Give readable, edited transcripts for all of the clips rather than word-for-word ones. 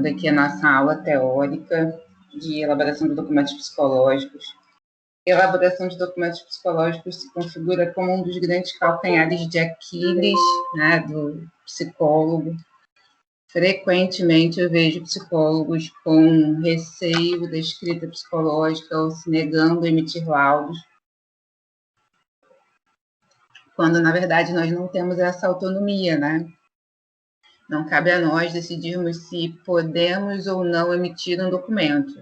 Aqui a nossa aula teórica de elaboração de documentos psicológicos. Elaboração de documentos psicológicos se configura como um dos grandes calcanhares de Aquiles, né, do psicólogo. Frequentemente eu vejo psicólogos com receio da escrita psicológica ou se negando a emitir laudos, quando na verdade nós não temos essa autonomia, né? Não cabe a nós decidirmos se podemos ou não emitir um documento,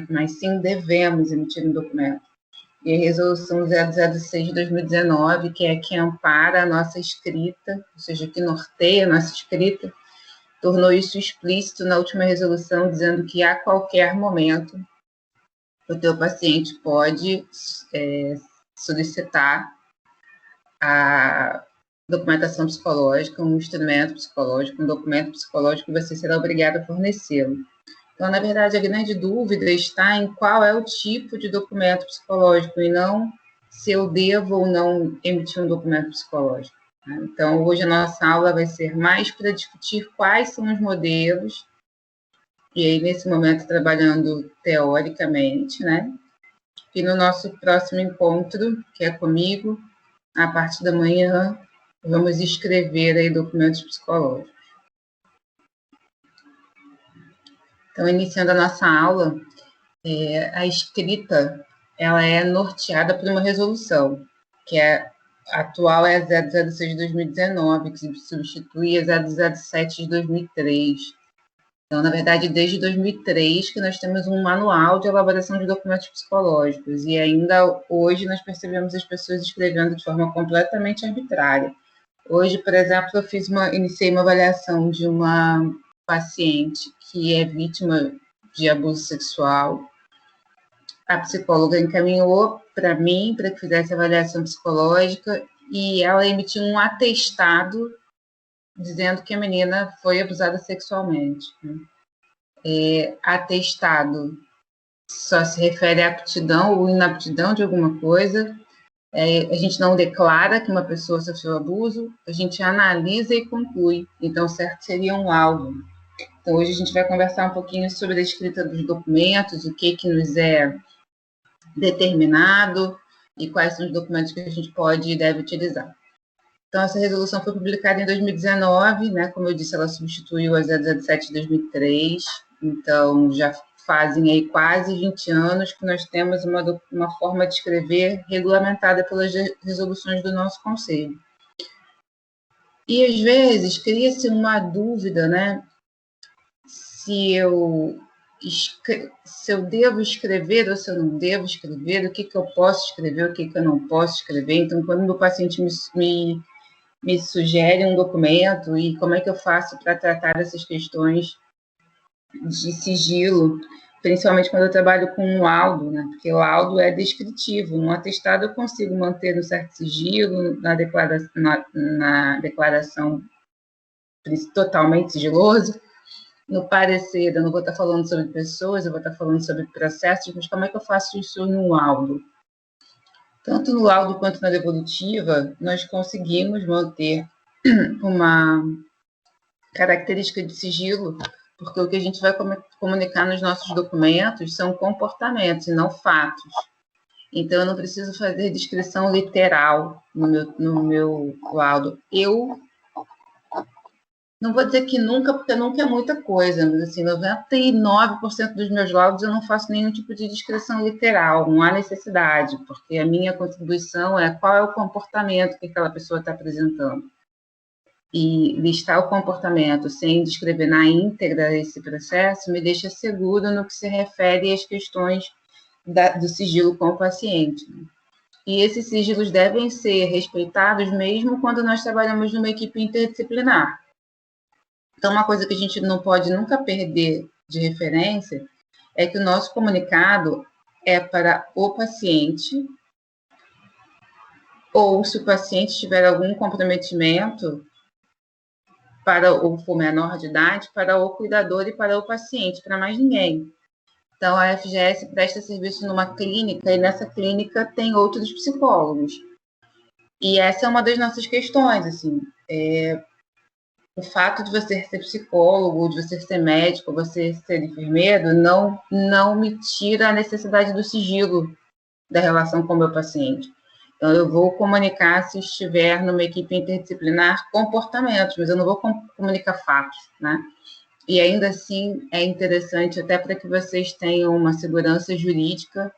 mas sim devemos emitir um documento. E a Resolução 006 de 2019, que é que ampara a nossa escrita, ou seja, que norteia a nossa escrita, tornou isso explícito na última resolução, dizendo que a qualquer momento o teu paciente pode solicitar a documentação psicológica, um instrumento psicológico, um documento psicológico, e você será obrigado a fornecê-lo. Então, na verdade, a grande dúvida está em qual é o tipo de documento psicológico e não se eu devo ou não emitir um documento psicológico. Então, hoje a nossa aula vai ser mais para discutir quais são os modelos, e aí, nesse momento, trabalhando teoricamente, né? E no nosso próximo encontro, que é comigo, a partir da manhã, vamos escrever aí documentos psicológicos. Então, iniciando a nossa aula, a escrita ela é norteada por uma resolução, que a atual é a 006 de 2019, que substitui a 007 de 2003. Então, na verdade, desde 2003 que nós temos um manual de elaboração de documentos psicológicos, e ainda hoje nós percebemos as pessoas escrevendo de forma completamente arbitrária. Hoje, por exemplo, iniciei uma avaliação de uma paciente que é vítima de abuso sexual. A psicóloga encaminhou para mim para que fizesse avaliação psicológica e ela emitiu um atestado dizendo que a menina foi abusada sexualmente. Atestado só se refere à aptidão ou inaptidão de alguma coisa. A gente não declara que uma pessoa sofreu abuso, a gente analisa e conclui. Então, certo seria um laudo. Então, hoje a gente vai conversar um pouquinho sobre a escrita dos documentos, o que nos é determinado e quais são os documentos que a gente pode e deve utilizar. Então, essa resolução foi publicada em 2019, né? Como eu disse, ela substituiu a 007 de 2003, então já fazem aí quase 20 anos que nós temos uma forma de escrever regulamentada pelas resoluções do nosso Conselho. E, às vezes, cria-se uma dúvida, né? Se eu devo escrever ou se eu não devo escrever, o que eu posso escrever, o que eu não posso escrever. Então, quando meu paciente me sugere um documento e como é que eu faço para tratar essas questões de sigilo, principalmente quando eu trabalho com um laudo, né? Porque o laudo é descritivo. No atestado eu consigo manter um certo sigilo, na declaração totalmente sigiloso. No parecer, eu não vou estar falando sobre pessoas, eu vou estar falando sobre processos, mas como é que eu faço isso no laudo? Tanto no laudo quanto na devolutiva, nós conseguimos manter uma característica de sigilo, porque o que a gente vai comunicar nos nossos documentos são comportamentos e não fatos. Então, eu não preciso fazer descrição literal no meu laudo. Eu não vou dizer que nunca, porque nunca é muita coisa, mas assim, 99% dos meus laudos eu não faço nenhum tipo de descrição literal, não há necessidade, porque a minha contribuição é qual é o comportamento que aquela pessoa está apresentando. E listar o comportamento sem descrever na íntegra esse processo me deixa seguro no que se refere às questões do sigilo com o paciente. E esses sigilos devem ser respeitados mesmo quando nós trabalhamos numa equipe interdisciplinar. Então, uma coisa que a gente não pode nunca perder de referência é que o nosso comunicado é para o paciente, ou se o paciente tiver algum comprometimento, para o for menor de idade, para o cuidador e para o paciente, para mais ninguém. Então, a FGS presta serviço numa clínica e nessa clínica tem outros psicólogos. E essa é uma das nossas questões, assim, o fato de você ser psicólogo, de você ser médico, você ser enfermeiro, não me tira a necessidade do sigilo da relação com o meu paciente. Então, eu vou comunicar, se estiver numa equipe interdisciplinar, comportamentos, mas eu não vou comunicar fatos, né? E ainda assim, é interessante até para que vocês tenham uma segurança jurídica,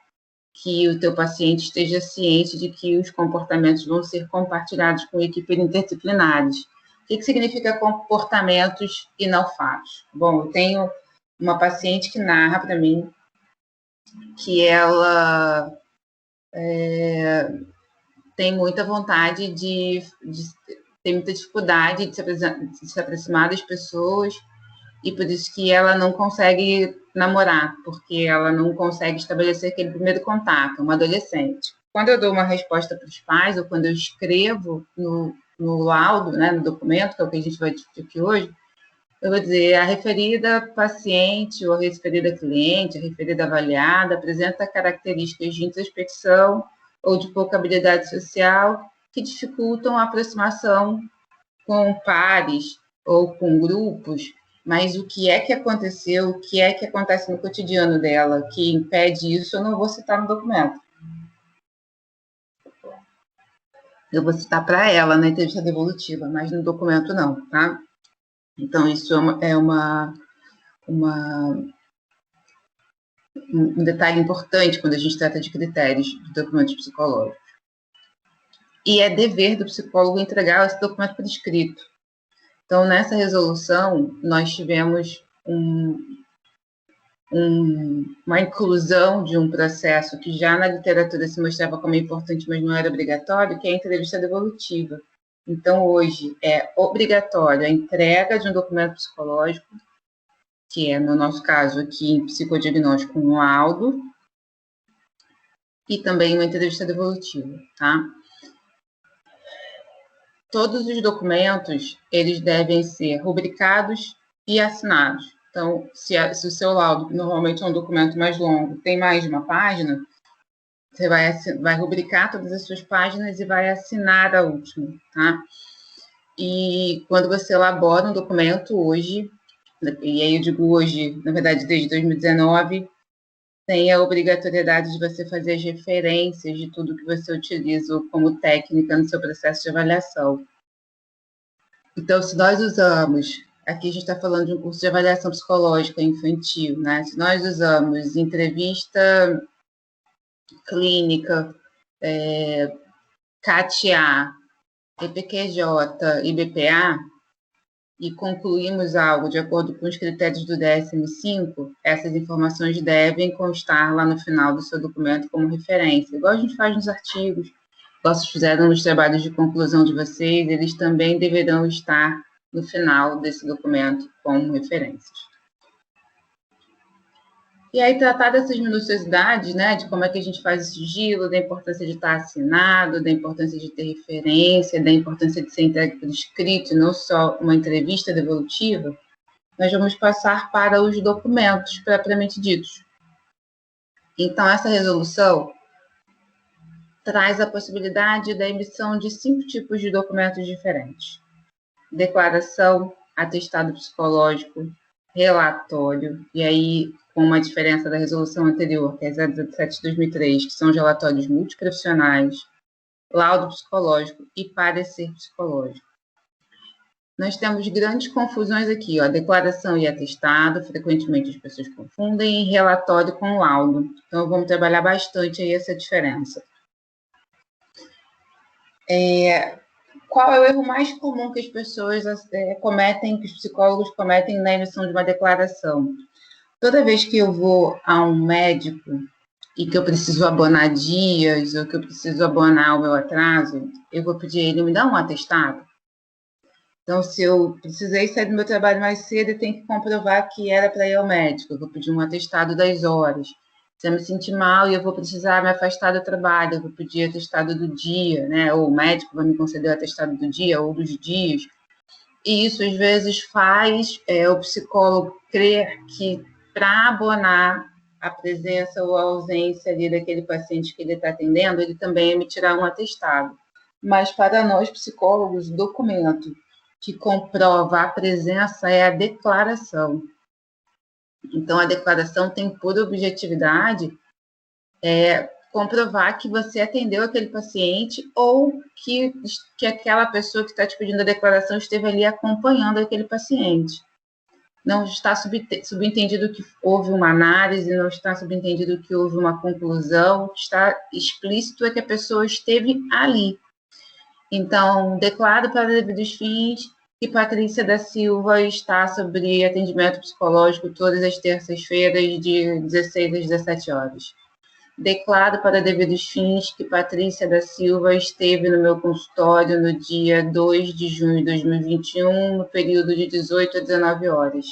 que o teu paciente esteja ciente de que os comportamentos vão ser compartilhados com equipes interdisciplinares. O que significa comportamentos e não fatos? Bom, eu tenho uma paciente que narra para mim que ela tem muita vontade tem muita dificuldade de se aproximar das pessoas, e por isso que ela não consegue namorar, porque ela não consegue estabelecer aquele primeiro contato, uma adolescente. Quando eu dou uma resposta para os pais, ou quando eu escrevo no laudo, né, no documento, que é o que a gente vai discutir aqui hoje, eu vou dizer, a referida paciente ou a referida cliente, a referida avaliada, apresenta características de introspecção ou de pouca habilidade social que dificultam a aproximação com pares ou com grupos, mas o que é que aconteceu, o que é que acontece no cotidiano dela que impede isso, eu não vou citar no documento. Eu vou citar para ela na entrevista devolutiva, mas no documento não, tá? Então, isso é um detalhe importante quando a gente trata de critérios de documentos psicológicos. E é dever do psicólogo entregar esse documento por escrito. Então, nessa resolução, nós tivemos uma inclusão de um processo que já na literatura se mostrava como importante, mas não era obrigatório, que é a entrevista devolutiva. Então, hoje, é obrigatório a entrega de um documento psicológico, que é, no nosso caso aqui, em psicodiagnóstico, um laudo, e também uma entrevista devolutiva, tá? Todos os documentos, eles devem ser rubricados e assinados. Então, se o seu laudo, que normalmente é um documento mais longo, tem mais de uma página, você vai rubricar todas as suas páginas e vai assinar a última, tá? E quando você elabora um documento hoje, e aí eu digo hoje, na verdade, desde 2019, tem a obrigatoriedade de você fazer as referências de tudo que você utiliza como técnica no seu processo de avaliação. Então, se nós usamos, aqui a gente está falando de um curso de avaliação psicológica infantil, né? Se nós usamos entrevista clínica, CAT-A, EPQJ e BPA, e concluímos algo de acordo com os critérios do DSM-5, essas informações devem constar lá no final do seu documento como referência, igual a gente faz nos artigos, igual vocês fizeram nos trabalhos de conclusão de vocês, eles também deverão estar no final desse documento como referências. E aí, tratar dessas minuciosidades, né, de como é que a gente faz o sigilo, da importância de estar assinado, da importância de ter referência, da importância de ser entregue por escrito, não só uma entrevista devolutiva, nós vamos passar para os documentos propriamente ditos. Então, essa resolução traz a possibilidade da emissão de 5 tipos de documentos diferentes: declaração, atestado psicológico, relatório, e aí com uma diferença da resolução anterior, que é 017 de 2003, que são os relatórios multiprofissionais, laudo psicológico e parecer psicológico. Nós temos grandes confusões aqui, ó, declaração e atestado, frequentemente as pessoas confundem, e relatório com laudo. Então, vamos trabalhar bastante aí essa diferença. Qual é o erro mais comum que as pessoas cometem, que os psicólogos cometem na emissão de uma declaração? Toda vez que eu vou a um médico e que eu preciso abonar dias, ou que eu preciso abonar o meu atraso, eu vou pedir a ele, me dá um atestado. Então, se eu precisei sair do meu trabalho mais cedo, eu tenho que comprovar que era para ir ao médico, eu vou pedir um atestado das horas. Se eu me sentir mal e eu vou precisar me afastar do trabalho, eu vou pedir atestado do dia, né? Ou o médico vai me conceder o atestado do dia ou dos dias. E isso, às vezes, faz o psicólogo crer que, para abonar a presença ou a ausência ali daquele paciente que ele está atendendo, ele também emitirá um atestado. Mas, para nós, psicólogos, documento que comprova a presença é a declaração. Então, a declaração tem por objetividade comprovar que você atendeu aquele paciente ou que aquela pessoa que está te pedindo a declaração esteve ali acompanhando aquele paciente. Não está subentendido que houve uma análise, não está subentendido que houve uma conclusão, está explícito é que a pessoa esteve ali. Então, declaro para devidos fins que Patrícia da Silva está sobre atendimento psicológico todas as terças-feiras, de 16 às 17 horas. Declaro para devidos fins que Patrícia da Silva esteve no meu consultório no dia 2 de junho de 2021, no período de 18 a 19 horas.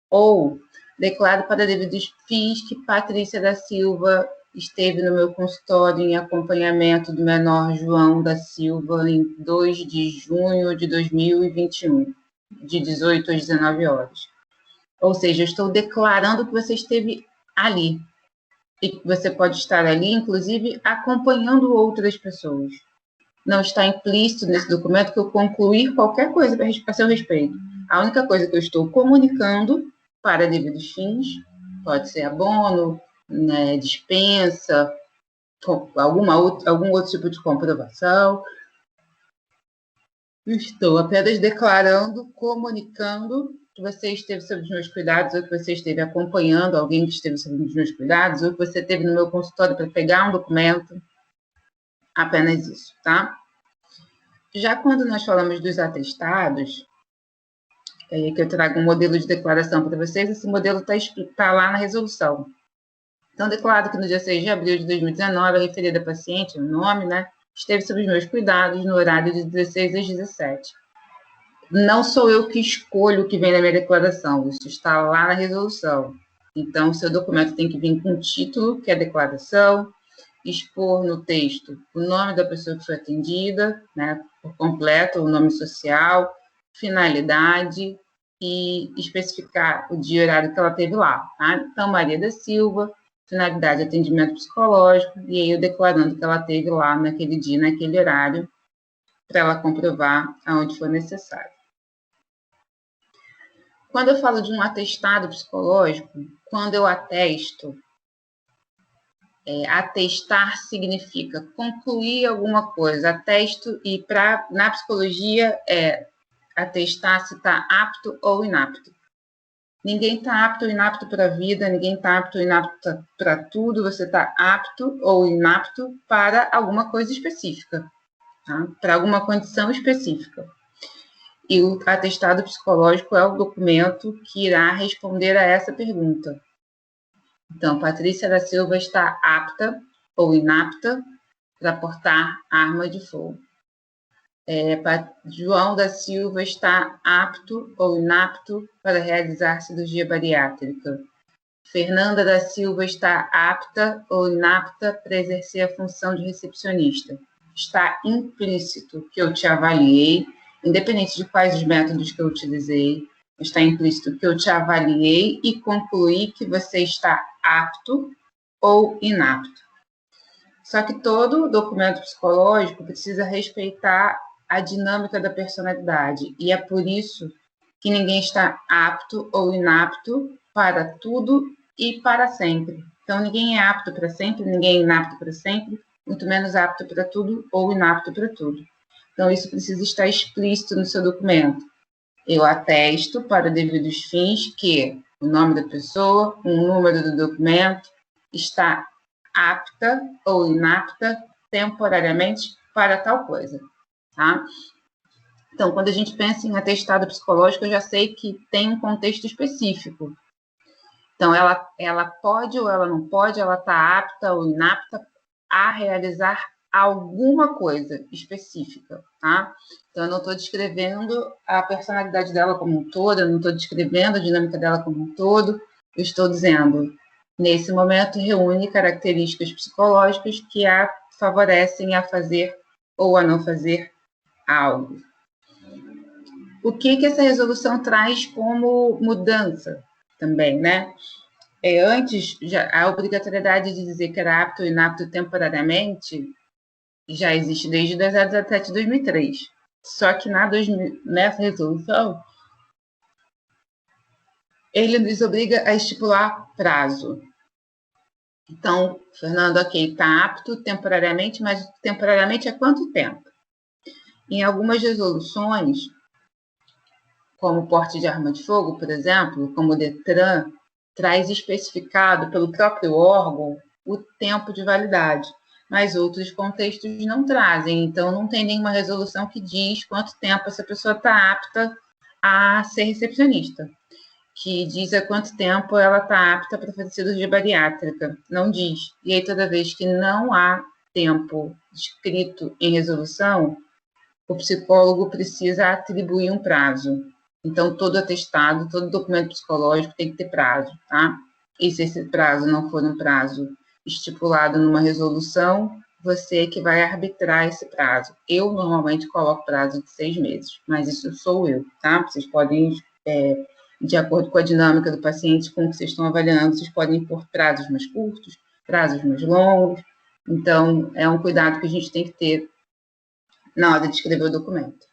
Ou, declaro para devidos fins que Patrícia da Silva esteve no meu consultório em acompanhamento do menor João da Silva em 2 de junho de 2021, de 18 às 19 horas. Ou seja, eu estou declarando que você esteve ali. E que você pode estar ali, inclusive, acompanhando outras pessoas. Não está implícito nesse documento que eu concluir qualquer coisa a seu respeito. A única coisa que eu estou comunicando para devidos fins, pode ser abono, né, dispensa, algum outro tipo de comprovação. Estou apenas declarando, comunicando que você esteve sob os meus cuidados, ou que você esteve acompanhando alguém que esteve sob os meus cuidados, ou que você esteve no meu consultório para pegar um documento. Apenas isso, tá? Já quando nós falamos dos atestados, que eu trago um modelo de declaração para vocês, esse modelo está lá na resolução. Então, declaro que no dia 6 de abril de 2019, a referida paciente, o nome, né, esteve sob os meus cuidados no horário de 16 às 17. Não sou eu que escolho o que vem na minha declaração, isso está lá na resolução. Então, o seu documento tem que vir com o título, que é a declaração, expor no texto o nome da pessoa que foi atendida, né, por completo, o nome social, finalidade e especificar o dia e horário que ela teve lá. Tá? Então, Maria da Silva, finalidade atendimento psicológico, e aí eu declarando que ela teve lá naquele dia, naquele horário, para ela comprovar aonde for necessário. Quando eu falo de um atestado psicológico, quando eu atesto, atestar significa concluir alguma coisa, atesto, e na psicologia atestar se está apto ou inapto. Ninguém está apto ou inapto para a vida, ninguém está apto ou inapto para tudo, você está apto ou inapto para alguma coisa específica, tá? Para alguma condição específica. E o atestado psicológico é o documento que irá responder a essa pergunta. Então, Patrícia da Silva está apta ou inapta para portar arma de fogo. João da Silva está apto ou inapto para realizar cirurgia bariátrica. Fernanda da Silva está apta ou inapta para exercer a função de recepcionista. Está implícito que eu te avaliei, independente de quais os métodos que eu utilizei, está implícito que eu te avaliei e concluí que você está apto ou inapto. Só que todo documento psicológico precisa respeitar a dinâmica da personalidade, e é por isso que ninguém está apto ou inapto para tudo e para sempre. Então, ninguém é apto para sempre, ninguém é inapto para sempre, muito menos apto para tudo ou inapto para tudo. Então, isso precisa estar explícito no seu documento. Eu atesto para devidos fins que o nome da pessoa, o número do documento, está apta ou inapta temporariamente para tal coisa, tá? Então, quando a gente pensa em atestado psicológico, eu já sei que tem um contexto específico. Então, ela pode ou ela não pode, ela está apta ou inapta a realizar alguma coisa específica, tá? Então, eu não estou descrevendo a personalidade dela como um todo, eu não estou descrevendo a dinâmica dela como um todo, eu estou dizendo, nesse momento, reúne características psicológicas que a favorecem a fazer ou a não fazer algo. O que essa resolução traz como mudança também, né? Antes, a obrigatoriedade de dizer que era apto ou inapto temporariamente já existe desde 17 de 2003. Só que nessa resolução, ele nos obriga a estipular prazo. Então, Fernando, ok, está apto temporariamente, mas temporariamente é quanto tempo? Em algumas resoluções, como porte de arma de fogo, por exemplo, como o DETRAN, traz especificado pelo próprio órgão o tempo de validade, mas outros contextos não trazem, então não tem nenhuma resolução que diz quanto tempo essa pessoa está apta a ser recepcionista, que diz há quanto tempo ela está apta para fazer cirurgia bariátrica, não diz. E aí, toda vez que não há tempo escrito em resolução, o psicólogo precisa atribuir um prazo. Então, todo atestado, todo documento psicológico tem que ter prazo, tá? E se esse prazo não for um prazo estipulado numa resolução, você é que vai arbitrar esse prazo. Eu, normalmente, coloco prazo de 6 meses, mas isso sou eu, tá? Vocês podem, de acordo com a dinâmica do paciente, com o que vocês estão avaliando, vocês podem pôr prazos mais curtos, prazos mais longos. Então, é um cuidado que a gente tem que ter na hora de escrever o documento.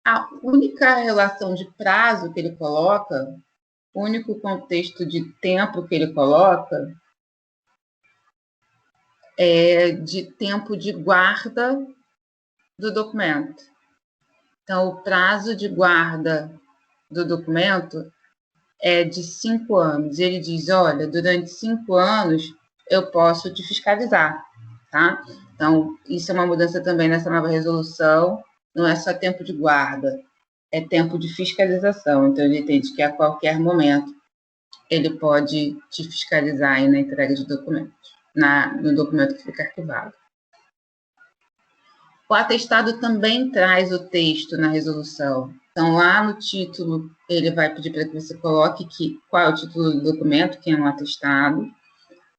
A única relação de prazo que ele coloca, o único contexto de tempo que ele coloca, é de tempo de guarda do documento. Então, o prazo de guarda do documento é de 5 anos. Ele diz, olha, durante 5 anos eu posso te fiscalizar, tá? Então, isso é uma mudança também nessa nova resolução, não é só tempo de guarda, é tempo de fiscalização. Então, ele entende que a qualquer momento ele pode te fiscalizar aí na entrega de documentos, no documento que fica arquivado. O atestado também traz o texto na resolução. Então, lá no título, ele vai pedir para que você coloque qual é o título do documento, que é um atestado,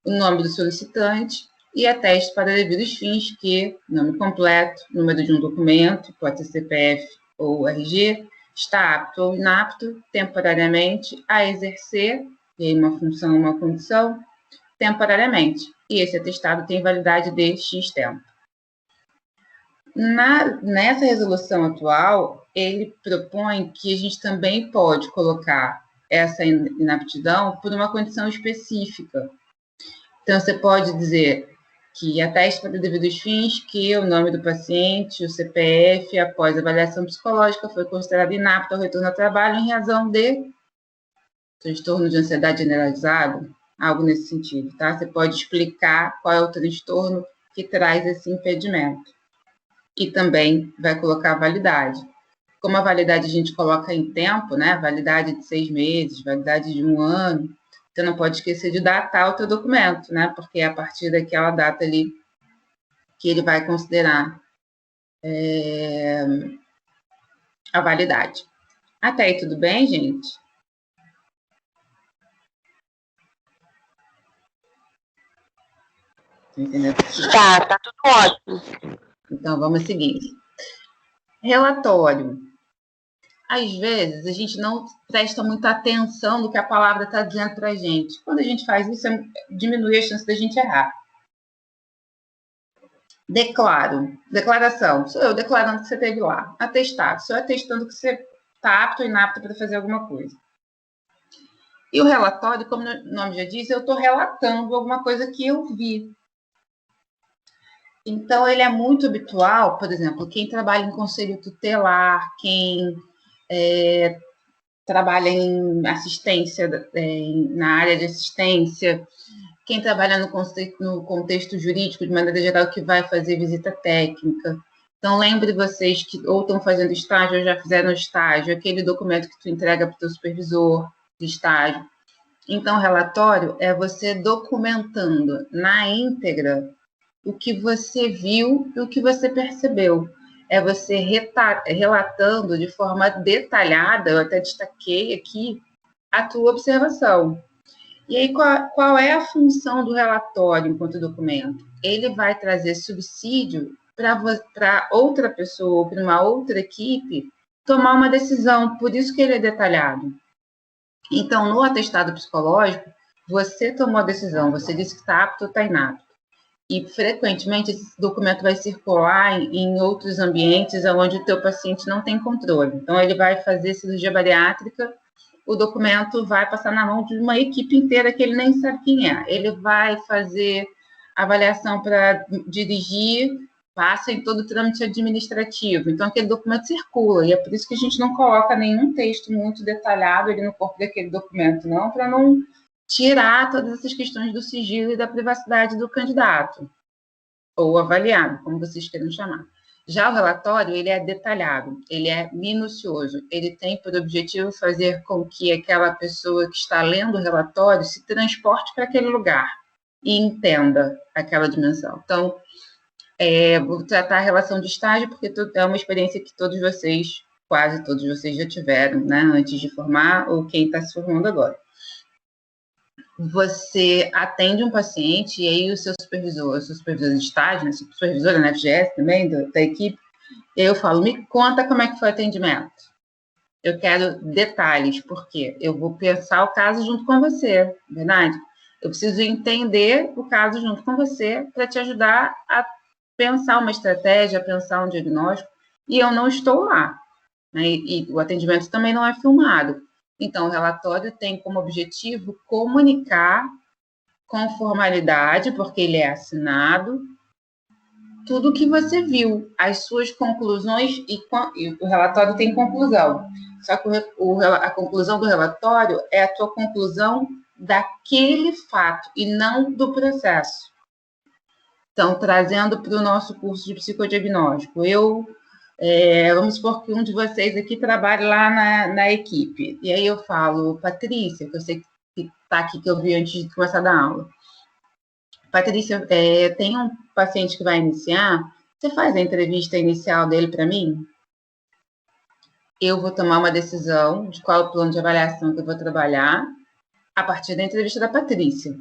o nome do solicitante e ateste para devidos fins que nome completo, número de um documento, pode ser CPF ou RG, está apto ou inapto temporariamente a exercer uma função ou uma condição temporariamente. E esse atestado tem validade de X tempo. Nessa resolução atual, ele propõe que a gente também pode colocar essa inaptidão por uma condição específica. Então, você pode dizer que ateste para devidos fins que o nome do paciente, o CPF, após avaliação psicológica, foi considerado inapto ao retorno ao trabalho em razão de transtorno de ansiedade generalizado, algo nesse sentido, tá? Você pode explicar qual é o transtorno que traz esse impedimento. E também vai colocar a validade. Como a validade a gente coloca em tempo, né? Validade de 6 meses, validade de 1 ano, você não pode esquecer de datar o teu documento, né? Porque é a partir daquela data ali que ele vai considerar a validade. Até aí tudo bem, gente? Entendeu? Tá tudo ótimo. Então, vamos seguir. Relatório. Às vezes, a gente não presta muita atenção no que a palavra está dizendo para a gente. Quando a gente faz isso, diminui a chance da gente errar. Declaro. Declaração. Sou eu declarando que você esteve lá. Atestado. Sou eu atestando que você está apto ou inapto para fazer alguma coisa. E o relatório, como o nome já diz, eu estou relatando alguma coisa que eu vi. Então, ele é muito habitual, por exemplo, quem trabalha em conselho tutelar, quem trabalha em assistência, na área de assistência, quem trabalha no contexto jurídico, de maneira geral, que vai fazer visita técnica. Então, lembre vocês que ou estão fazendo estágio ou já fizeram estágio, aquele documento que tu entrega para o teu supervisor de estágio. Então, relatório é você documentando na íntegra o que você viu e o que você percebeu. É você relatando de forma detalhada, eu até destaquei aqui, a tua observação. E aí, qual é a função do relatório enquanto documento? Ele vai trazer subsídio para outra pessoa, para uma outra equipe, tomar uma decisão, por isso que ele é detalhado. Então, no atestado psicológico, você tomou a decisão, você disse que está apto ou está inapto. E, frequentemente, esse documento vai circular em outros ambientes onde o teu paciente não tem controle. Então, ele vai fazer cirurgia bariátrica, o documento vai passar na mão de uma equipe inteira que ele nem sabe quem é. Ele vai fazer avaliação para dirigir, passa em todo o trâmite administrativo. Então, aquele documento circula, e é por isso que a gente não coloca nenhum texto muito detalhado ali no corpo daquele documento, não, para não tirar todas essas questões do sigilo e da privacidade do candidato, ou avaliado, como vocês queiram chamar. Já o relatório, ele é detalhado, ele é minucioso, ele tem por objetivo fazer com que aquela pessoa que está lendo o relatório se transporte para aquele lugar e entenda aquela dimensão. Então, vou tratar a relação de estágio, porque é uma experiência que todos vocês, quase todos vocês já tiveram, né, antes de formar, ou quem está se formando agora. Você atende um paciente e aí o seu supervisor de estágio, né, supervisora na FGS também, da equipe, eu falo, me conta como é que foi o atendimento. Eu quero detalhes, porque eu vou pensar o caso junto com você, verdade? Eu preciso entender o caso junto com você para te ajudar a pensar uma estratégia, a pensar um diagnóstico, e eu não estou lá, né? E o atendimento também não é filmado. Então, o relatório tem como objetivo comunicar com formalidade, porque ele é assinado, tudo o que você viu, as suas conclusões, e o relatório tem conclusão. Só que a conclusão do relatório é a tua conclusão daquele fato e não do processo. Então, trazendo para o nosso curso de psicodiagnóstico, vamos supor que um de vocês aqui trabalhe lá na equipe. E aí eu falo, Patrícia, que eu sei que está aqui, que eu vi antes de começar a dar aula. Patrícia, tem um paciente que vai iniciar, você faz a entrevista inicial dele para mim? Eu vou tomar uma decisão de qual é o plano de avaliação que eu vou trabalhar a partir da entrevista da Patrícia.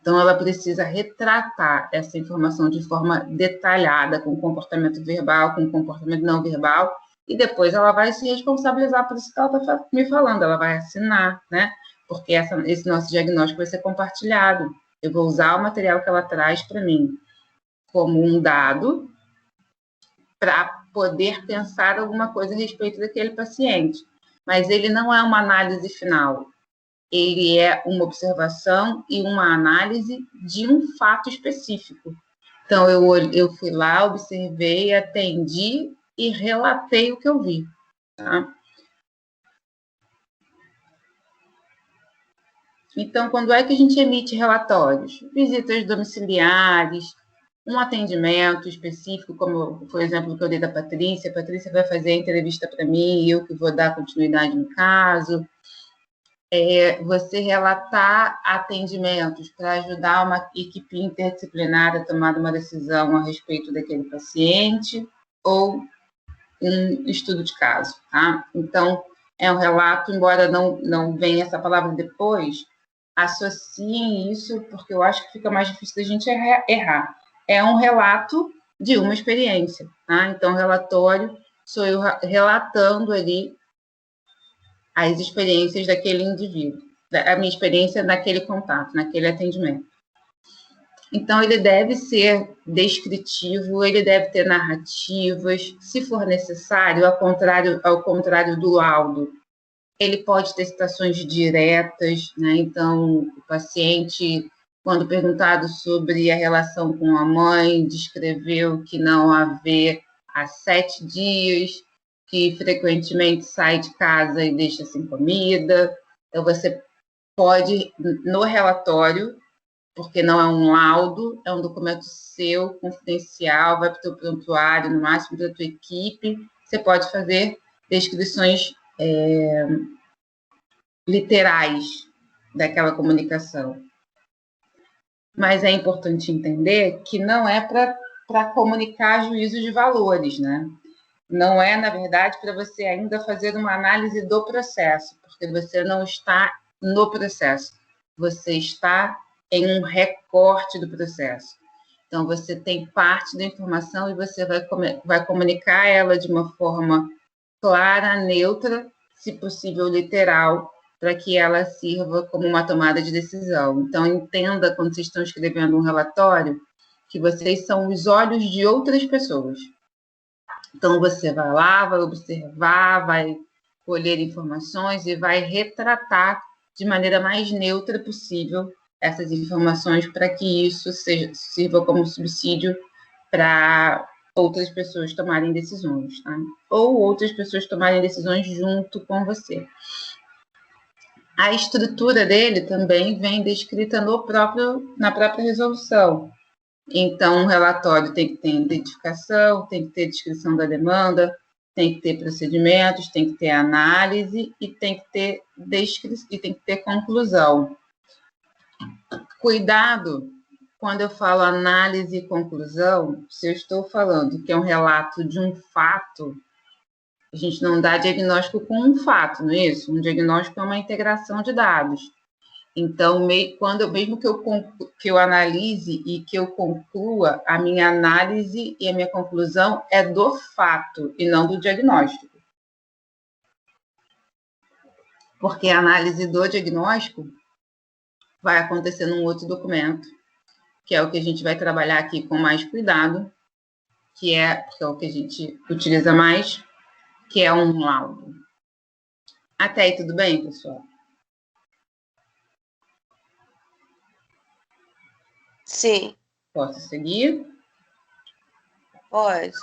Então, ela precisa retratar essa informação de forma detalhada, com comportamento verbal, com comportamento não verbal, e depois ela vai se responsabilizar por isso que ela está me falando, ela vai assinar, né? Porque esse nosso diagnóstico vai ser compartilhado. Eu vou usar o material que ela traz para mim como um dado para poder pensar alguma coisa a respeito daquele paciente. Mas ele não é uma análise final. Ele é uma observação e uma análise de um fato específico. Então, eu fui lá, observei, atendi e relatei o que eu vi. Tá? Então, quando é que a gente emite relatórios? Visitas domiciliares, um atendimento específico, como foi o exemplo que eu dei da Patrícia. A Patrícia vai fazer a entrevista para mim e eu que vou dar continuidade no caso. Você relatar atendimentos para ajudar uma equipe interdisciplinar a tomar uma decisão a respeito daquele paciente, ou um estudo de caso, tá? Então, é um relato, embora não venha essa palavra depois, associem isso, porque eu acho que fica mais difícil da gente errar. É um relato de uma experiência, tá? Então, relatório, sou eu relatando ali as experiências daquele indivíduo, a minha experiência naquele contato, naquele atendimento. Então, ele deve ser descritivo, ele deve ter narrativas, se for necessário, ao contrário do laudo, ele pode ter citações diretas, né? Então, o paciente, quando perguntado sobre a relação com a mãe, descreveu que não a vê há 7 dias, que frequentemente sai de casa e deixa sem comida. Então, você pode, no relatório, porque não é um laudo, é um documento seu, confidencial, vai para o teu prontuário, no máximo da tua equipe, você pode fazer descrições literais daquela comunicação. Mas é importante entender que não é para comunicar juízo de valores, né? Não é, na verdade, para você ainda fazer uma análise do processo, porque você não está no processo, você está em um recorte do processo. Então, você tem parte da informação e você vai comunicar ela de uma forma clara, neutra, se possível literal, para que ela sirva como uma tomada de decisão. Então, entenda, quando vocês estão escrevendo um relatório, que vocês são os olhos de outras pessoas. Então, você vai lá, vai observar, vai colher informações e vai retratar de maneira mais neutra possível essas informações para que isso sirva como subsídio para outras pessoas tomarem decisões, tá? Ou outras pessoas tomarem decisões junto com você. A estrutura dele também vem descrita na própria resolução. Então, o relatório tem que ter identificação, tem que ter descrição da demanda, tem que ter procedimentos, tem que ter análise e tem que ter conclusão. Cuidado quando eu falo análise e conclusão, se eu estou falando que é um relato de um fato, a gente não dá diagnóstico com um fato, não é isso? Um diagnóstico é uma integração de dados. Então, mesmo que eu analise e que eu conclua, a minha análise e a minha conclusão é do fato e não do diagnóstico. Porque a análise do diagnóstico vai acontecer num outro documento, que é o que a gente vai trabalhar aqui com mais cuidado, que é o que a gente utiliza mais, que é um laudo. Até aí, tudo bem, pessoal? Sim. Posso seguir? Pode.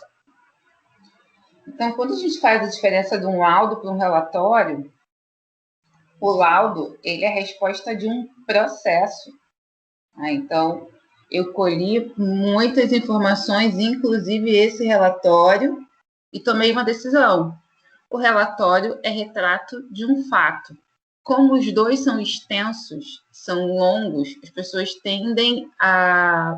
Então, quando a gente faz a diferença de um laudo para um relatório, o laudo, ele é a resposta de um processo. Então, eu colhi muitas informações, inclusive esse relatório, e tomei uma decisão. O relatório é retrato de um fato. Como os dois são extensos, são longos, as pessoas tendem a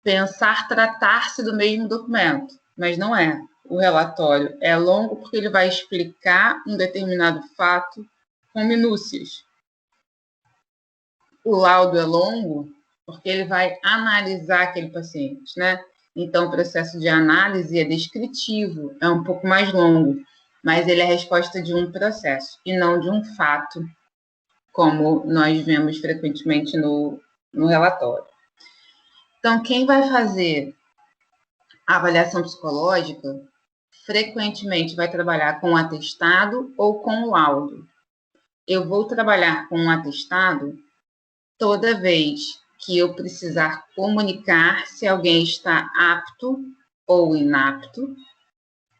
pensar tratar-se do mesmo documento, mas não é. O relatório é longo porque ele vai explicar um determinado fato com minúcias. O laudo é longo porque ele vai analisar aquele paciente, né? Então, o processo de análise é descritivo, é um pouco mais longo, mas ele é a resposta de um processo e não de um fato, como nós vemos frequentemente no relatório. Então, quem vai fazer a avaliação psicológica frequentemente vai trabalhar com atestado ou com laudo. Eu vou trabalhar com um atestado toda vez que eu precisar comunicar se alguém está apto ou inapto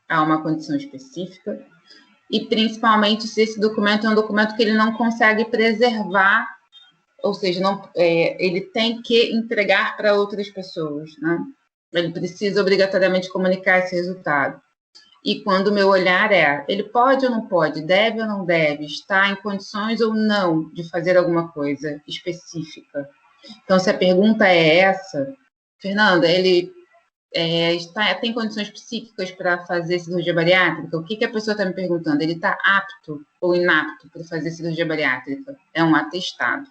a uma condição específica, e principalmente se esse documento é um documento que ele não consegue preservar, ou seja, ele tem que entregar para outras pessoas, né? Ele precisa obrigatoriamente comunicar esse resultado. E quando o meu olhar ele pode ou não pode, deve ou não deve, está em condições ou não de fazer alguma coisa específica. Então, se a pergunta é essa, Fernanda, ele tem condições psíquicas para fazer cirurgia bariátrica? O que a pessoa está me perguntando? Ele está apto ou inapto para fazer cirurgia bariátrica? É um atestado.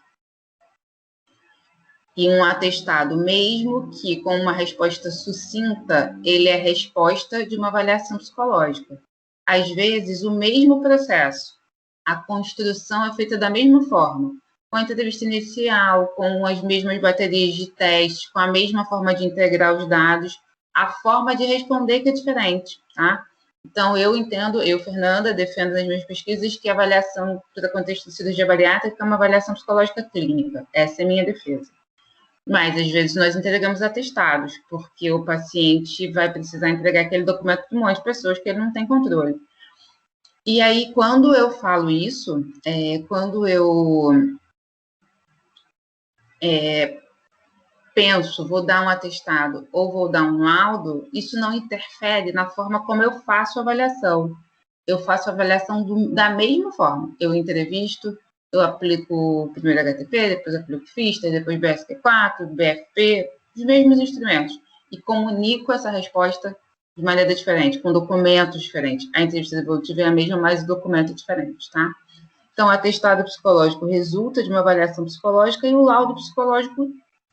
E um atestado, mesmo que com uma resposta sucinta, ele é a resposta de uma avaliação psicológica. Às vezes, o mesmo processo, a construção é feita da mesma forma, com a entrevista inicial, com as mesmas baterias de testes, com a mesma forma de integrar os dados, a forma de responder que é diferente, tá? Então, eu, Fernanda, defendo nas minhas pesquisas que a avaliação para o contexto de cirurgia bariátrica é uma avaliação psicológica clínica. Essa é a minha defesa. Mas, às vezes, nós entregamos atestados, porque o paciente vai precisar entregar aquele documento para um monte de pessoas que ele não tem controle. E aí, quando eu falo isso, quando eu penso, vou dar um atestado ou vou dar um laudo, isso não interfere na forma como eu faço a avaliação. Eu faço a avaliação da mesma forma. Eu entrevisto, eu aplico primeiro HTP, depois aplico FISTA, depois BSQ4, BFP, os mesmos instrumentos. E comunico essa resposta de maneira diferente, com documentos diferentes. A entrevista devolutiva é a mesma, mas o documento é diferente, tá? Então, o atestado psicológico resulta de uma avaliação psicológica e o laudo psicológico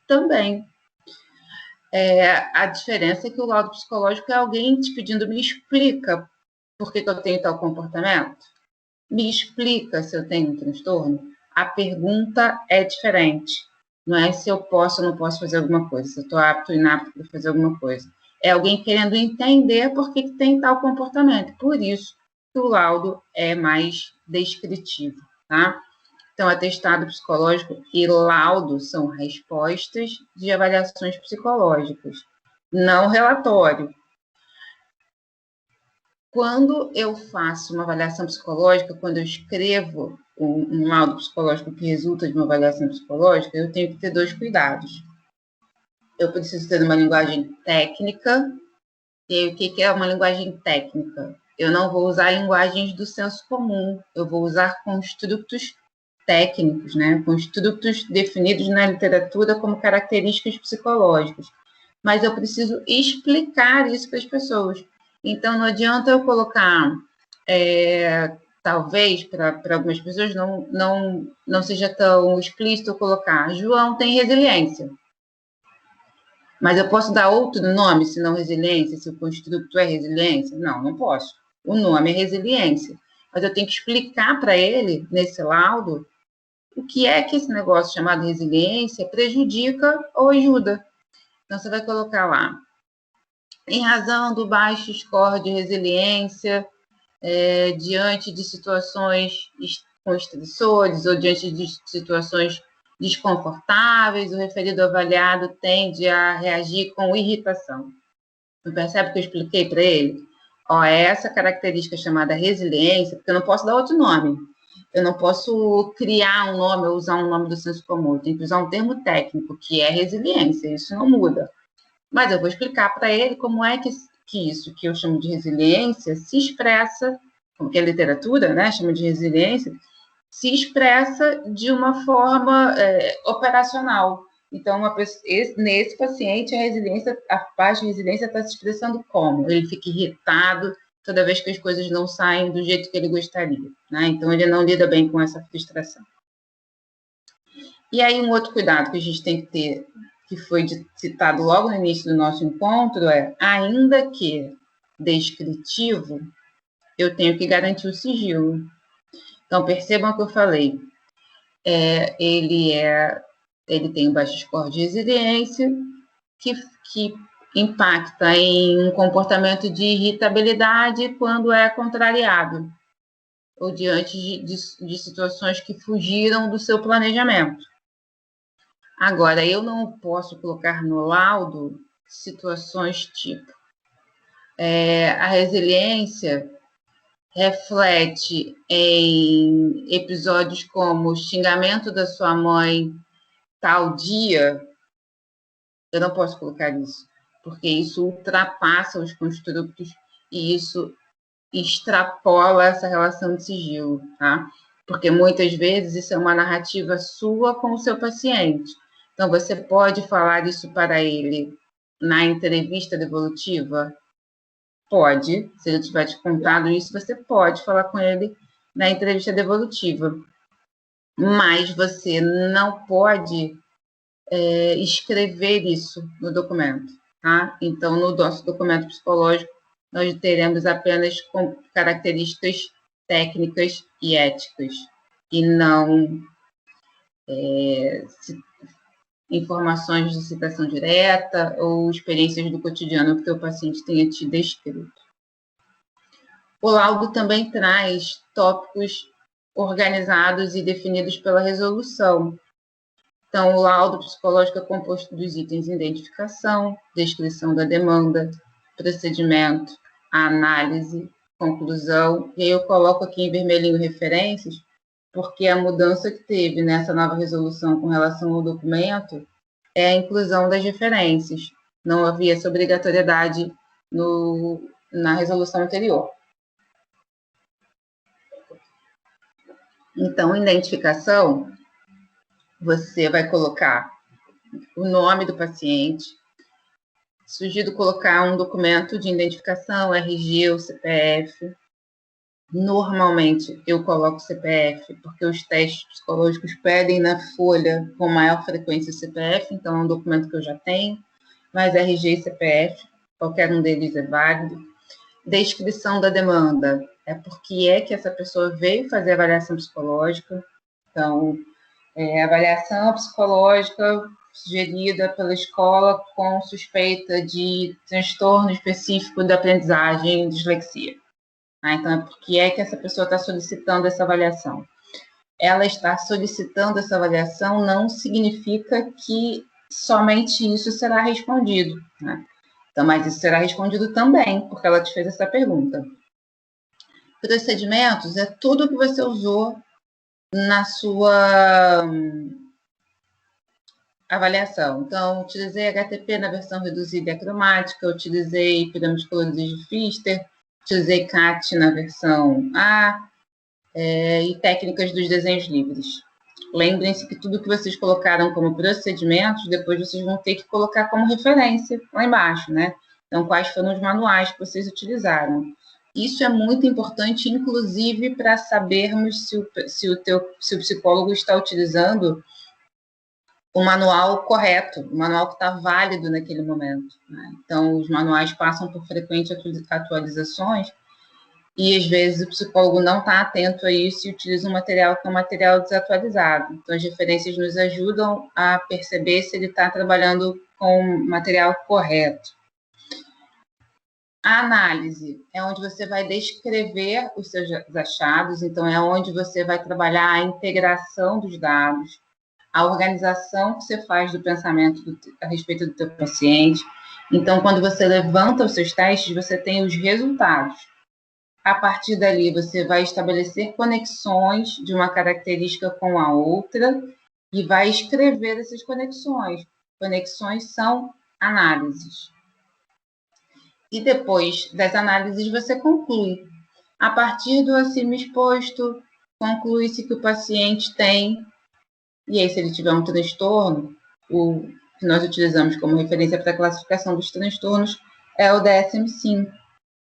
também. A diferença é que o laudo psicológico é alguém te pedindo, me explica por que eu tenho tal comportamento? Me explica se eu tenho um transtorno? A pergunta é diferente. Não é se eu posso ou não posso fazer alguma coisa, se eu estou apto ou inapto para fazer alguma coisa. É alguém querendo entender por que tem tal comportamento. Por isso que o laudo é mais descritivo, tá? Então, atestado psicológico e laudo são respostas de avaliações psicológicas, não relatório. Quando eu faço uma avaliação psicológica, quando eu escrevo um laudo psicológico que resulta de uma avaliação psicológica, eu tenho que ter 2 cuidados. Eu preciso ter uma linguagem técnica. E o que é uma linguagem técnica? Eu não vou usar linguagens do senso comum, eu vou usar construtos técnicos, né? Construtos definidos na literatura como características psicológicas. Mas eu preciso explicar isso para as pessoas. Então, não adianta eu colocar, talvez, para algumas pessoas não seja tão explícito eu colocar, João tem resiliência. Mas eu posso dar outro nome, se não resiliência, se o construto é resiliência? Não, não posso. O nome é resiliência. Mas eu tenho que explicar para ele, nesse laudo, o que é que esse negócio chamado resiliência prejudica ou ajuda. Então, você vai colocar lá, em razão do baixo score de resiliência, diante de situações com estressores ou diante de situações desconfortáveis, o referido avaliado tende a reagir com irritação. Não percebe que eu expliquei para ele? Essa característica chamada resiliência, porque eu não posso dar outro nome. Eu não posso criar um nome ou usar um nome do senso comum. Eu tenho que usar um termo técnico, que é resiliência. Isso não muda. Mas eu vou explicar para ele como é que isso que eu chamo de resiliência se expressa, como que a literatura, né, chama de resiliência, se expressa de uma forma operacional. Então, nesse paciente, a baixa resiliência está se expressando como? Ele fica irritado toda vez que as coisas não saem do jeito que ele gostaria, né? Então, ele não lida bem com essa frustração. E aí, um outro cuidado que a gente tem que ter, que foi citado logo no início do nosso encontro, ainda que descritivo, eu tenho que garantir o sigilo. Então, percebam que eu falei, ele tem um baixo score de resiliência, que impacta em um comportamento de irritabilidade quando é contrariado, ou diante de situações que fugiram do seu planejamento. Agora, eu não posso colocar no laudo situações tipo a resiliência reflete em episódios como o xingamento da sua mãe tal dia. Eu não posso colocar isso, porque isso ultrapassa os construtos e isso extrapola essa relação de sigilo, tá? Porque muitas vezes isso é uma narrativa sua com o seu paciente. Então, você pode falar isso para ele na entrevista devolutiva? Pode. Se ele tiver te contado isso, você pode falar com ele na entrevista devolutiva. Mas você não pode escrever isso no documento, tá? Então, no nosso documento psicológico, nós teremos apenas com características técnicas e éticas, e não informações de citação direta ou experiências do cotidiano que o paciente tenha te descrito. O laudo também traz tópicos organizados e definidos pela resolução. Então, o laudo psicológico é composto dos itens identificação, descrição da demanda, procedimento, análise, conclusão, e aí eu coloco aqui em vermelhinho referências, porque a mudança que teve nessa nova resolução com relação ao documento é a inclusão das referências. Não havia essa obrigatoriedade na resolução anterior. Então, identificação, você vai colocar o nome do paciente. Sugiro colocar um documento de identificação, RG ou CPF. Normalmente, eu coloco CPF, porque os testes psicológicos pedem na folha com maior frequência CPF, então é um documento que eu já tenho, mas RG e CPF, qualquer um deles é válido. Descrição da demanda, é porque é que essa pessoa veio fazer avaliação psicológica, então, avaliação psicológica sugerida pela escola com suspeita de transtorno específico da aprendizagem e dislexia. Então, por que é que essa pessoa está solicitando essa avaliação? Ela está solicitando essa avaliação não significa que somente isso será respondido, né? Então, mas isso será respondido também, porque ela te fez essa pergunta. Procedimentos é tudo que você usou na sua avaliação. Então, utilizei HTP na versão reduzida e acromática, utilizei pirâmides coloridas de Pfister, utilizei CAT na versão A, e técnicas dos desenhos livres. Lembrem-se que tudo que vocês colocaram como procedimentos, depois vocês vão ter que colocar como referência lá embaixo, né? Então, quais foram os manuais que vocês utilizaram. Isso é muito importante, inclusive, para sabermos se o psicólogo está utilizando o manual correto, o manual que está válido naquele momento, né? Então, os manuais passam por frequentes atualizações e, às vezes, o psicólogo não está atento a isso e utiliza um material que é um material desatualizado. Então, as referências nos ajudam a perceber se ele está trabalhando com o material correto. A análise é onde você vai descrever os seus achados, então é onde você vai trabalhar a integração dos dados, a organização que você faz do pensamento a respeito do teu paciente. Então, quando você levanta os seus testes, você tem os resultados. A partir dali, você vai estabelecer conexões de uma característica com a outra e vai escrever essas conexões. Conexões são análises. E depois das análises, você conclui. A partir do acima exposto, conclui-se que o paciente tem, e aí se ele tiver um transtorno, o que nós utilizamos como referência para a classificação dos transtornos é o DSM-5.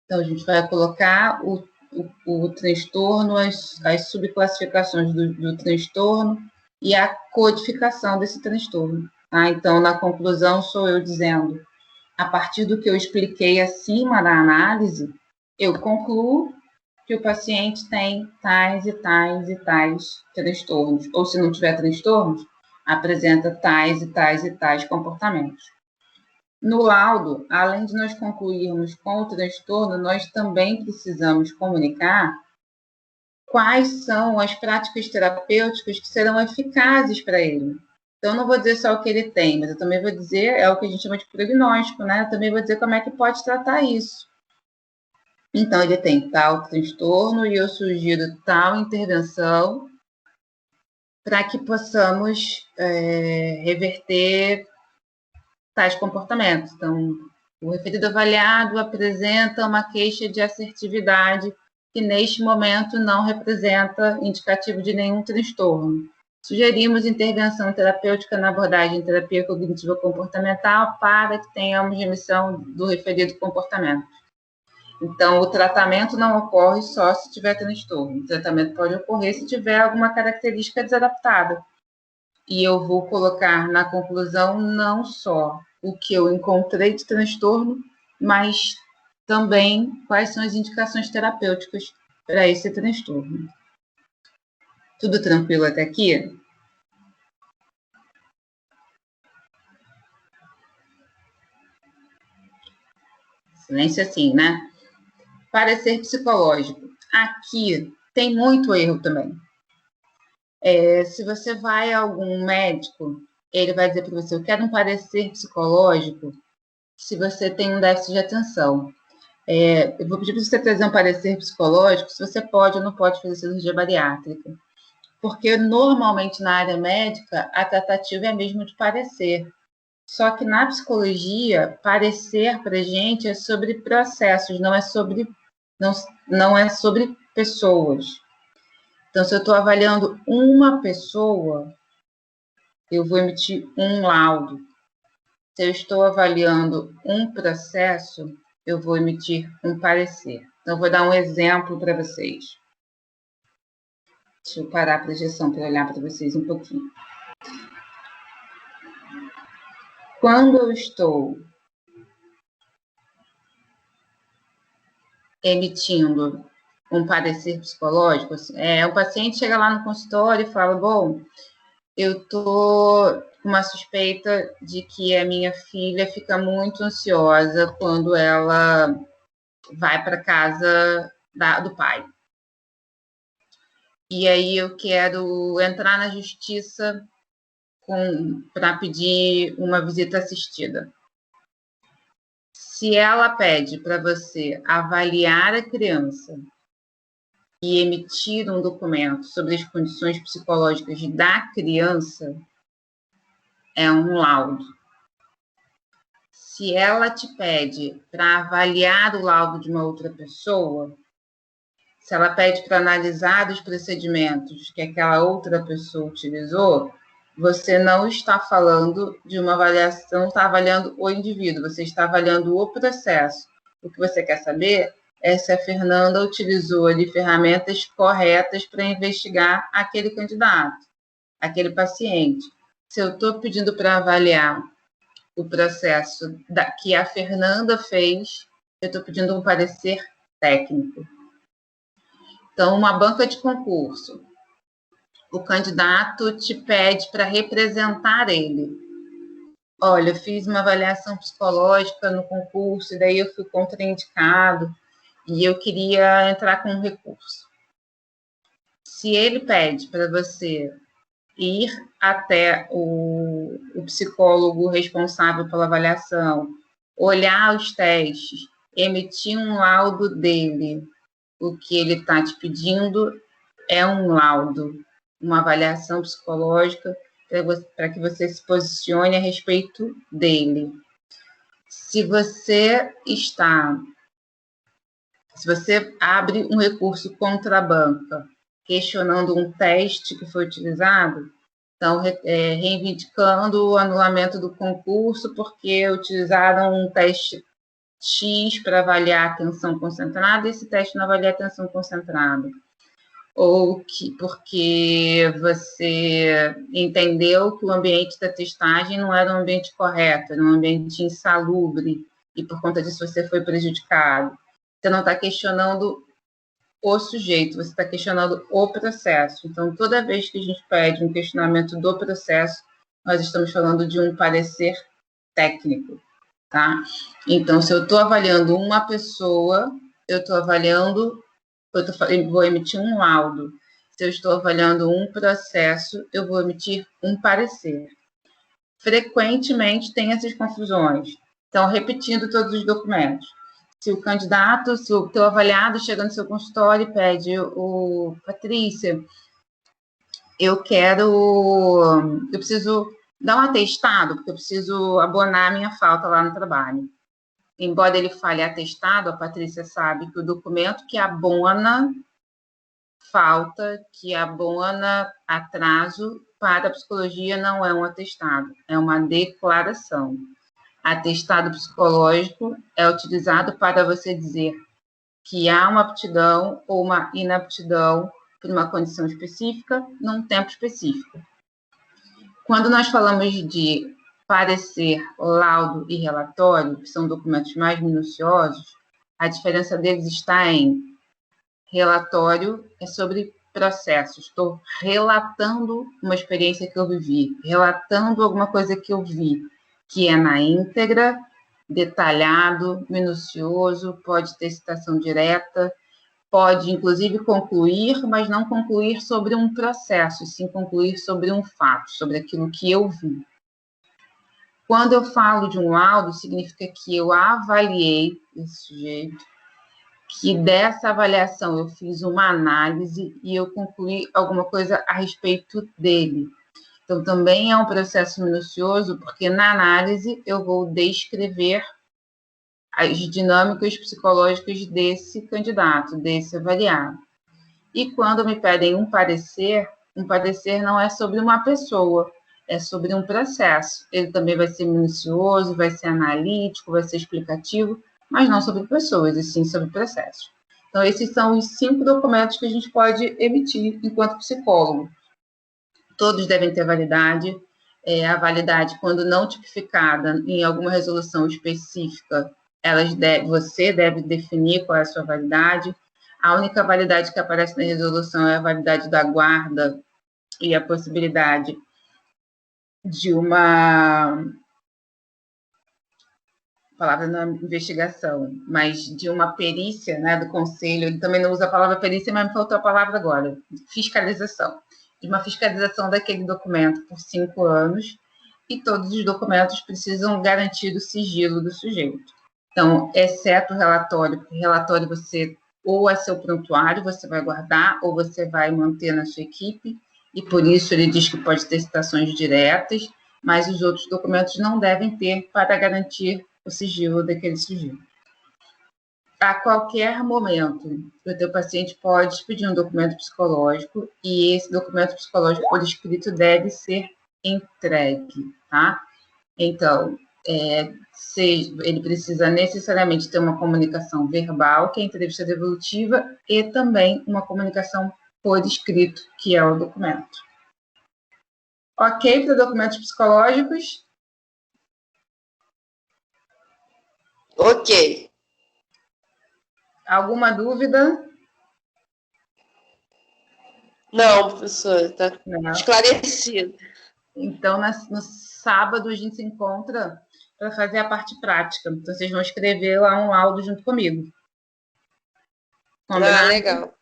Então, a gente vai colocar o transtorno, as subclassificações do transtorno e a codificação desse transtorno. Tá? Então, na conclusão, sou eu dizendo, a partir do que eu expliquei acima na análise, eu concluo que o paciente tem tais e tais e tais transtornos. Ou, se não tiver transtornos, apresenta tais e tais e tais comportamentos. No laudo, além de nós concluirmos com o transtorno, nós também precisamos comunicar quais são as práticas terapêuticas que serão eficazes para ele. Então, eu não vou dizer só o que ele tem, mas eu também vou dizer, é o que a gente chama de prognóstico, né? Eu também vou dizer como é que pode tratar isso. Então, ele tem tal transtorno e eu sugiro tal intervenção para que possamos reverter tais comportamentos. Então, o referido avaliado apresenta uma queixa de assertividade que, neste momento, não representa indicativo de nenhum transtorno. Sugerimos intervenção terapêutica na abordagem de terapia cognitiva comportamental para que tenhamos remissão do referido comportamento. Então, o tratamento não ocorre só se tiver transtorno. O tratamento pode ocorrer se tiver alguma característica desadaptada. E eu vou colocar na conclusão não só o que eu encontrei de transtorno, mas também quais são as indicações terapêuticas para esse transtorno. Tudo tranquilo até aqui? Silêncio assim, né? Parecer psicológico. Aqui tem muito erro também. Se você vai a algum médico, ele vai dizer para você, eu quero um parecer psicológico se você tem um déficit de atenção. Eu vou pedir para você trazer um parecer psicológico se você pode ou não pode fazer cirurgia bariátrica. Porque, normalmente, na área médica, a tratativa é mesmo de parecer. Só que, na psicologia, parecer para a gente é sobre processos, não é sobre pessoas. Então, se eu estou avaliando uma pessoa, eu vou emitir um laudo. Se eu estou avaliando um processo, eu vou emitir um parecer. Então, eu vou dar um exemplo para vocês. Deixa eu parar a projeção para olhar para vocês um pouquinho. Quando eu estou emitindo um parecer psicológico, o paciente chega lá no consultório e fala, bom, eu tô com uma suspeita de que a minha filha fica muito ansiosa quando ela vai para casa do pai. E aí eu quero entrar na justiça para pedir uma visita assistida. Se ela pede para você avaliar a criança e emitir um documento sobre as condições psicológicas da criança, é um laudo. Se ela te pede para avaliar o laudo de uma outra pessoa, se ela pede para analisar os procedimentos que aquela outra pessoa utilizou, você não está falando de uma avaliação, não está avaliando o indivíduo, você está avaliando o processo. O que você quer saber é se a Fernanda utilizou ali ferramentas corretas para investigar aquele candidato, aquele paciente. Se eu estou pedindo para avaliar o processo que a Fernanda fez, eu estou pedindo um parecer técnico. Então, uma banca de concurso, o candidato te pede para representar ele. Olha, eu fiz uma avaliação psicológica no concurso, e daí eu fui contraindicado, e eu queria entrar com um recurso. Se ele pede para você ir até o psicólogo responsável pela avaliação, olhar os testes, emitir um laudo dele, o que ele está te pedindo é um laudo, uma avaliação psicológica para que você se posicione a respeito dele. Se você abre um recurso contra a banca, questionando um teste que foi utilizado, então, reivindicando o anulamento do concurso porque utilizaram um teste X para avaliar a atenção concentrada e esse teste não avalia a atenção concentrada. Ou porque você entendeu que o ambiente da testagem não era um ambiente correto, era um ambiente insalubre, e por conta disso você foi prejudicado. Você não está questionando o sujeito, você está questionando o processo. Então, toda vez que a gente pede um questionamento do processo, nós estamos falando de um parecer técnico, tá? Então, se eu estou avaliando uma pessoa, eu vou emitir um laudo. Se eu estou avaliando um processo, eu vou emitir um parecer. Frequentemente tem essas confusões. Então, repetindo todos os documentos. Se o candidato, se o teu avaliado chega no seu consultório e pede, Patrícia, eu preciso dar um atestado, porque eu preciso abonar a minha falta lá no trabalho. Embora ele fale atestado, a Patrícia sabe que o documento que abona falta, que abona atraso para a psicologia não é um atestado, é uma declaração. Atestado psicológico é utilizado para você dizer que há uma aptidão ou uma inaptidão por uma condição específica, num tempo específico. Quando nós falamos de parecer, laudo e relatório, que são documentos mais minuciosos, a diferença deles está em relatório é sobre processos. Estou relatando uma experiência que eu vivi, relatando alguma coisa que eu vi, que é na íntegra, detalhado, minucioso, pode ter citação direta, pode, inclusive, concluir, mas não concluir sobre um processo, sim concluir sobre um fato, sobre aquilo que eu vi. Quando eu falo de um laudo, significa que eu avaliei esse sujeito, que dessa avaliação eu fiz uma análise e eu concluí alguma coisa a respeito dele. Então, também é um processo minucioso, porque na análise eu vou descrever as dinâmicas psicológicas desse candidato, desse avaliado. E quando me pedem um parecer não é sobre uma pessoa, é sobre um processo. Ele também vai ser minucioso, vai ser analítico, vai ser explicativo, mas não sobre pessoas, e sim sobre processos. Então, esses são os 5 documentos que a gente pode emitir enquanto psicólogo. Todos devem ter validade. A validade, quando não tipificada em alguma resolução específica, você deve definir qual é a sua validade. A única validade que aparece na resolução é a validade da guarda e a possibilidade de uma palavra na investigação, mas de uma perícia, né, do conselho, ele também não usa a palavra perícia, mas me faltou a palavra agora, fiscalização, de uma fiscalização daquele documento por 5 anos, e todos os documentos precisam garantir o sigilo do sujeito. Então, exceto o relatório, porque relatório você ou é seu prontuário, você vai guardar, ou você vai manter na sua equipe, e por isso ele diz que pode ter citações diretas, mas os outros documentos não devem ter para garantir o sigilo daquele sujeito. A qualquer momento, o teu paciente pode pedir um documento psicológico e esse documento psicológico por escrito deve ser entregue, tá? Então, ele precisa necessariamente ter uma comunicação verbal, que é a entrevista devolutiva, e também uma comunicação por escrito, que é o documento. Ok para documentos psicológicos? Ok. Alguma dúvida? Não, professora, está esclarecido. Então, no sábado, a gente se encontra para fazer a parte prática. Então, vocês vão escrever lá um laudo junto comigo. Combinado? Ah, legal.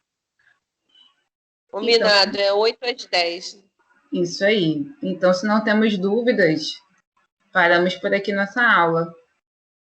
Combinado, então, é 8 às 10. Isso aí. Então, se não temos dúvidas, paramos por aqui nessa aula.